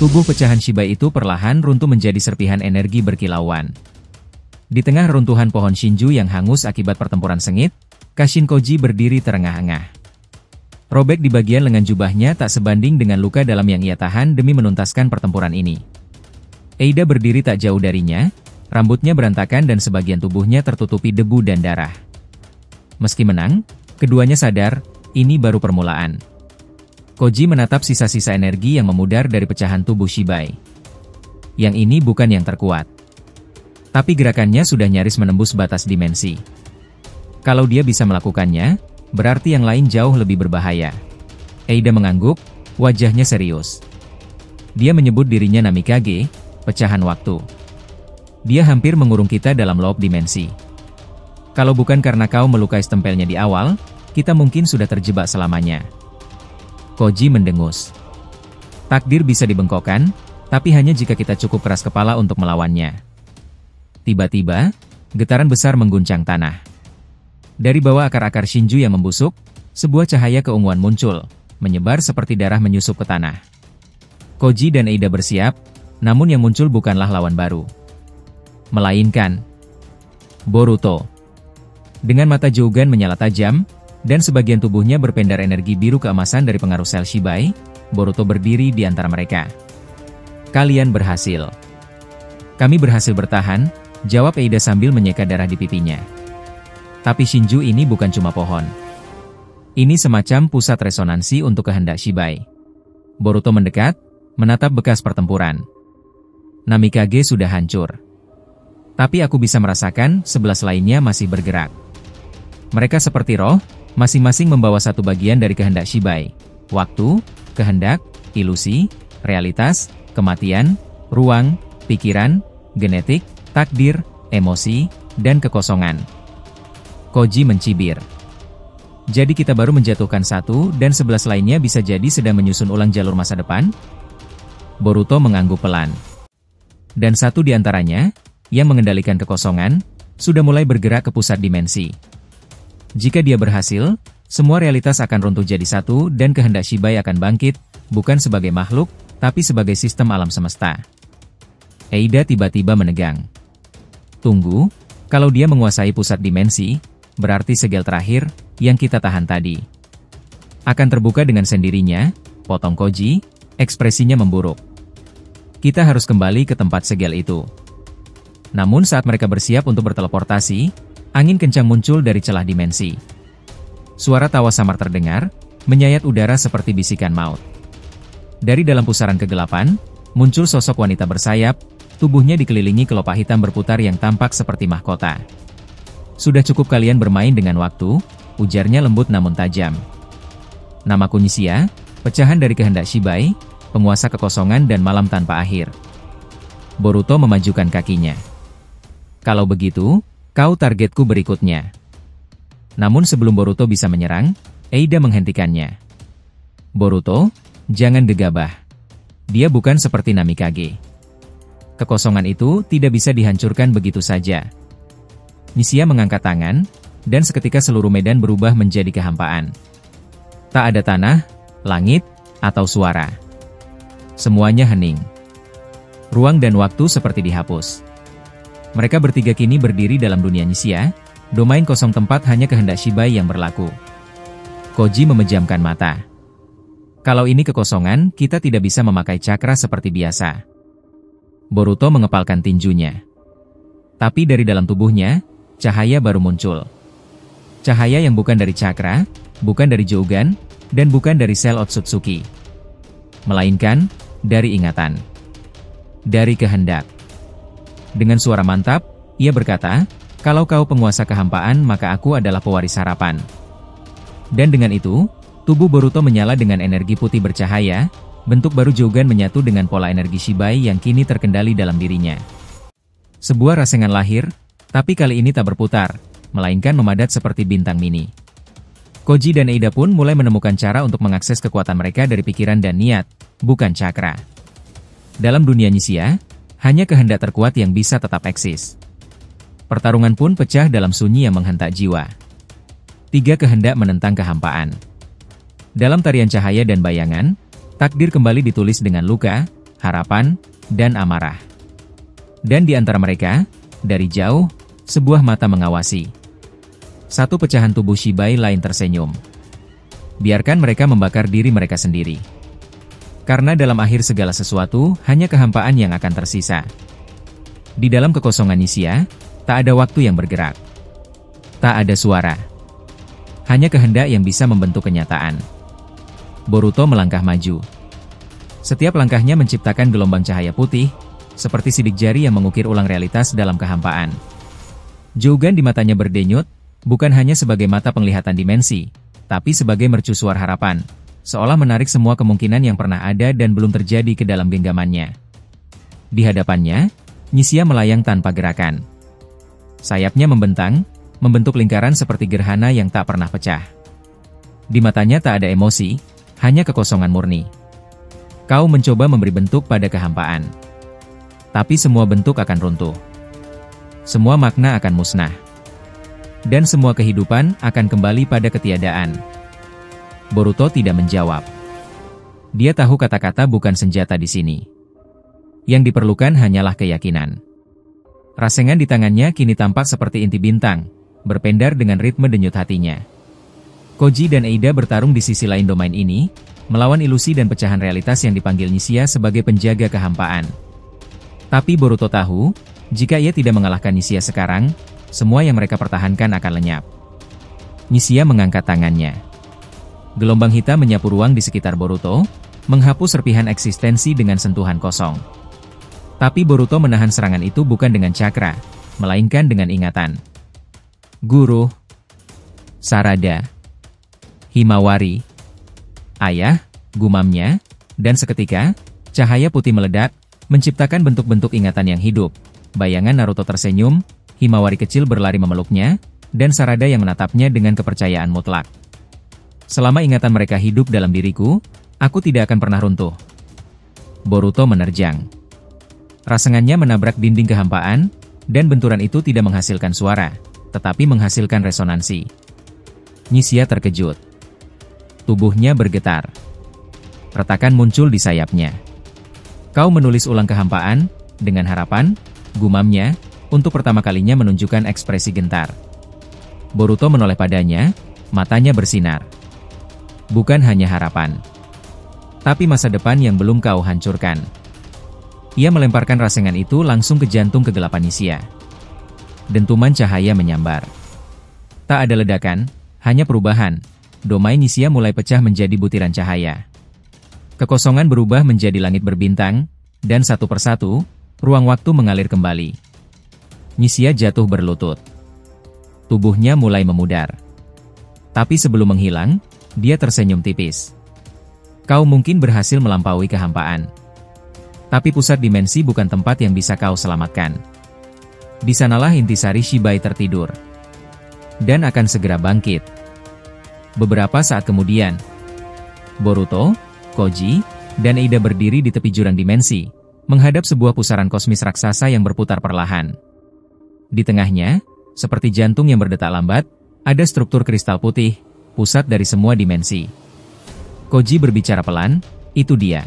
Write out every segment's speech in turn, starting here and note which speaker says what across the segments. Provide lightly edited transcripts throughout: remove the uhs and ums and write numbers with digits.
Speaker 1: Tubuh pecahan Shibai itu perlahan runtuh menjadi serpihan energi berkilauan. Di tengah reruntuhan pohon Shinju yang hangus akibat pertempuran sengit, Kashin Koji berdiri terengah-engah. Robek di bagian lengan jubahnya tak sebanding dengan luka dalam yang ia tahan demi menuntaskan pertempuran ini. Eida berdiri tak jauh darinya, rambutnya berantakan dan sebagian tubuhnya tertutupi debu dan darah. Meski menang, keduanya sadar, ini baru permulaan. Koji menatap sisa-sisa energi yang memudar dari pecahan tubuh Shibai. Yang ini bukan yang terkuat. Tapi gerakannya sudah nyaris menembus batas dimensi. Kalau dia bisa melakukannya, berarti yang lain jauh lebih berbahaya. Eida mengangguk, wajahnya serius. Dia menyebut dirinya Namikage, pecahan waktu. Dia hampir mengurung kita dalam loop dimensi. Kalau bukan karena kau melukai stempelnya di awal, kita mungkin sudah terjebak selamanya. Koji mendengus. Takdir bisa dibengkokkan, tapi hanya jika kita cukup keras kepala untuk melawannya. Tiba-tiba, getaran besar mengguncang tanah. Dari bawah akar-akar Shinju yang membusuk, sebuah cahaya keunguan muncul, menyebar seperti darah menyusup ke tanah. Koji dan Eida bersiap, namun yang muncul bukanlah lawan baru. Melainkan Boruto. Dengan mata Jougan menyala tajam, dan sebagian tubuhnya berpendar energi biru keemasan dari pengaruh sel Shibai, Boruto berdiri di antara mereka. Kalian berhasil. Kami berhasil bertahan, jawab Eida sambil menyeka darah di pipinya. Tapi Shinju ini bukan cuma pohon. Ini semacam pusat resonansi untuk kehendak Shibai. Boruto mendekat, menatap bekas pertempuran. Namikage sudah hancur. Tapi aku bisa merasakan 11 lainnya masih bergerak. Mereka seperti roh, masing-masing membawa satu bagian dari kehendak Shibai. Waktu, kehendak, ilusi, realitas, kematian, ruang, pikiran, genetik, takdir, emosi, dan kekosongan. Koji mencibir. Jadi kita baru menjatuhkan satu dan 11 lainnya bisa jadi sedang menyusun ulang jalur masa depan? Boruto mengangguk pelan. Dan satu di antaranya, yang mengendalikan kekosongan, sudah mulai bergerak ke pusat dimensi. Jika dia berhasil, semua realitas akan runtuh jadi satu dan kehendak Shibai akan bangkit, bukan sebagai makhluk, tapi sebagai sistem alam semesta. Eida tiba-tiba menegang. Tunggu, kalau dia menguasai pusat dimensi, berarti segel terakhir, yang kita tahan tadi, akan terbuka dengan sendirinya, potong Koji, ekspresinya memburuk. Kita harus kembali ke tempat segel itu. Namun saat mereka bersiap untuk berteleportasi, angin kencang muncul dari celah dimensi. Suara tawa samar terdengar, menyayat udara seperti bisikan maut. Dari dalam pusaran kegelapan, muncul sosok wanita bersayap, tubuhnya dikelilingi kelopak hitam berputar yang tampak seperti mahkota. Sudah cukup kalian bermain dengan waktu, ujarnya lembut namun tajam. Namaku Nishia, pecahan dari kehendak Shibai, penguasa kekosongan dan malam tanpa akhir. Boruto memajukan kakinya. Kalau begitu, kau targetku berikutnya. Namun sebelum Boruto bisa menyerang, Eida menghentikannya. Boruto, jangan gegabah. Dia bukan seperti Namikage. Kekosongan itu tidak bisa dihancurkan begitu saja. Nishia mengangkat tangan, dan seketika seluruh medan berubah menjadi kehampaan. Tak ada tanah, langit, atau suara. Semuanya hening. Ruang dan waktu seperti dihapus. Mereka bertiga kini berdiri dalam dunia Nishia, domain kosong tempat hanya kehendak Shibai yang berlaku. Koji memejamkan mata. Kalau ini kekosongan, kita tidak bisa memakai cakra seperti biasa. Boruto mengepalkan tinjunya. Tapi dari dalam tubuhnya, cahaya baru muncul. Cahaya yang bukan dari cakra, bukan dari Jougan, dan bukan dari sel Otsutsuki. Melainkan, dari ingatan. Dari kehendak. Dengan suara mantap, ia berkata, kalau kau penguasa kehampaan maka aku adalah pewaris harapan. Dan dengan itu, tubuh Boruto menyala dengan energi putih bercahaya, bentuk baru Jougan menyatu dengan pola energi Shibai yang kini terkendali dalam dirinya. Sebuah rasengan lahir, tapi kali ini tak berputar, melainkan memadat seperti bintang mini. Koji dan Eida pun mulai menemukan cara untuk mengakses kekuatan mereka dari pikiran dan niat, bukan cakra. Dalam dunia Nishia, hanya kehendak terkuat yang bisa tetap eksis. Pertarungan pun pecah dalam sunyi yang menghentak jiwa. Tiga kehendak menentang kehampaan. Dalam tarian cahaya dan bayangan, takdir kembali ditulis dengan luka, harapan, dan amarah. Dan di antara mereka, dari jauh, sebuah mata mengawasi. Satu pecahan tubuh Shibai lain tersenyum. Biarkan mereka membakar diri mereka sendiri. Karena dalam akhir segala sesuatu, hanya kehampaan yang akan tersisa. Di dalam kekosongan Nisia, tak ada waktu yang bergerak. Tak ada suara. Hanya kehendak yang bisa membentuk kenyataan. Boruto melangkah maju. Setiap langkahnya menciptakan gelombang cahaya putih, seperti sidik jari yang mengukir ulang realitas dalam kehampaan. Jougan di matanya berdenyut, bukan hanya sebagai mata penglihatan dimensi, tapi sebagai mercusuar harapan, seolah menarik semua kemungkinan yang pernah ada dan belum terjadi ke dalam genggamannya. Di hadapannya, Nisia melayang tanpa gerakan. Sayapnya membentang, membentuk lingkaran seperti gerhana yang tak pernah pecah. Di matanya tak ada emosi, hanya kekosongan murni. Kau mencoba memberi bentuk pada kehampaan. Tapi semua bentuk akan runtuh. Semua makna akan musnah. Dan semua kehidupan akan kembali pada ketiadaan. Boruto tidak menjawab. Dia tahu kata-kata bukan senjata di sini. Yang diperlukan hanyalah keyakinan. Rasengan di tangannya kini tampak seperti inti bintang, berpendar dengan ritme denyut hatinya. Koji dan Eida bertarung di sisi lain domain ini, melawan ilusi dan pecahan realitas yang dipanggil Nisia sebagai penjaga kehampaan. Tapi Boruto tahu, jika ia tidak mengalahkan Nisia sekarang, semua yang mereka pertahankan akan lenyap. Nisia mengangkat tangannya. Gelombang hitam menyapu ruang di sekitar Boruto, menghapus serpihan eksistensi dengan sentuhan kosong. Tapi Boruto menahan serangan itu bukan dengan cakra, melainkan dengan ingatan. Guru, Sarada, Himawari, Ayah, gumamnya, dan seketika, cahaya putih meledak, menciptakan bentuk-bentuk ingatan yang hidup. Bayangan Naruto tersenyum, Himawari kecil berlari memeluknya, dan Sarada yang menatapnya dengan kepercayaan mutlak. Selama ingatan mereka hidup dalam diriku, aku tidak akan pernah runtuh. Boruto menerjang. Rasengannya menabrak dinding kehampaan, dan benturan itu tidak menghasilkan suara, tetapi menghasilkan resonansi. Nisia terkejut. Tubuhnya bergetar. Retakan muncul di sayapnya. Kau menulis ulang kehampaan, dengan harapan, gumamnya, untuk pertama kalinya menunjukkan ekspresi gentar. Boruto menoleh padanya, matanya bersinar. Bukan hanya harapan, tapi masa depan yang belum kau hancurkan. Ia melemparkan rasengan itu langsung ke jantung kegelapan Nisia. Dentuman cahaya menyambar. Tak ada ledakan, hanya perubahan. Domain Nisia mulai pecah menjadi butiran cahaya. Kekosongan berubah menjadi langit berbintang, dan satu persatu, ruang waktu mengalir kembali. Nisia jatuh berlutut. Tubuhnya mulai memudar. Tapi sebelum menghilang, dia tersenyum tipis. Kau mungkin berhasil melampaui kehampaan. Tapi pusat dimensi bukan tempat yang bisa kau selamatkan. Di sanalah intisari Shibai tertidur. Dan akan segera bangkit. Beberapa saat kemudian, Boruto, Koji, dan Eida berdiri di tepi jurang dimensi, menghadap sebuah pusaran kosmis raksasa yang berputar perlahan. Di tengahnya, seperti jantung yang berdetak lambat, ada struktur kristal putih, pusat dari semua dimensi. Koji berbicara pelan, itu dia.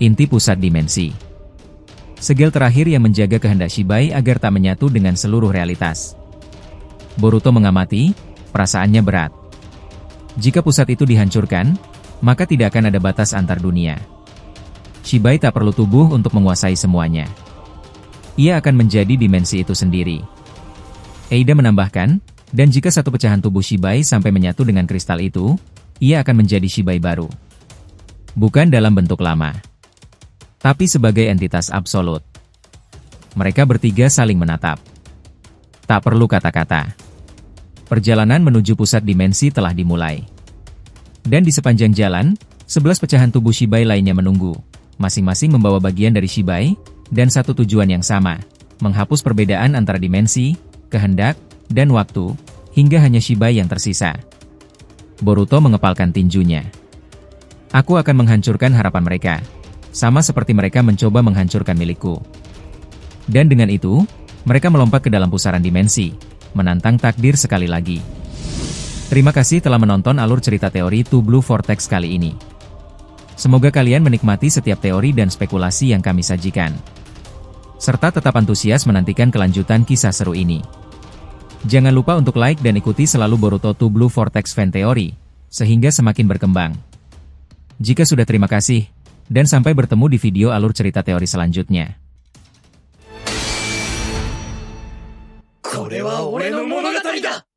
Speaker 1: Inti pusat dimensi. Segel terakhir yang menjaga kehendak Shibai agar tak menyatu dengan seluruh realitas. Boruto mengamati, perasaannya berat. Jika pusat itu dihancurkan, maka tidak akan ada batas antar dunia. Shibai tak perlu tubuh untuk menguasai semuanya. Ia akan menjadi dimensi itu sendiri. Eida menambahkan, dan jika satu pecahan tubuh Shibai sampai menyatu dengan kristal itu, ia akan menjadi Shibai baru. Bukan dalam bentuk lama, tapi sebagai entitas absolut. Mereka bertiga saling menatap. Tak perlu kata-kata. Perjalanan menuju pusat dimensi telah dimulai. Dan di sepanjang jalan, 11 pecahan tubuh Shibai lainnya menunggu, masing-masing membawa bagian dari Shibai, dan satu tujuan yang sama, menghapus perbedaan antara dimensi, kehendak, dan waktu, hingga hanya Shibai yang tersisa. Boruto mengepalkan tinjunya. Aku akan menghancurkan harapan mereka, sama seperti mereka mencoba menghancurkan milikku. Dan dengan itu, mereka melompat ke dalam pusaran dimensi, menantang takdir sekali lagi. Terima kasih telah menonton alur cerita teori To Blue Vortex kali ini. Semoga kalian menikmati setiap teori dan spekulasi yang kami sajikan. Serta tetap antusias menantikan kelanjutan kisah seru ini. Jangan lupa untuk like dan ikuti selalu Boruto 2 Blue Vortex Fan Theory, sehingga semakin berkembang. Jika sudah, terima kasih, dan sampai bertemu di video alur cerita teori selanjutnya.
Speaker 2: これは俺の物語だ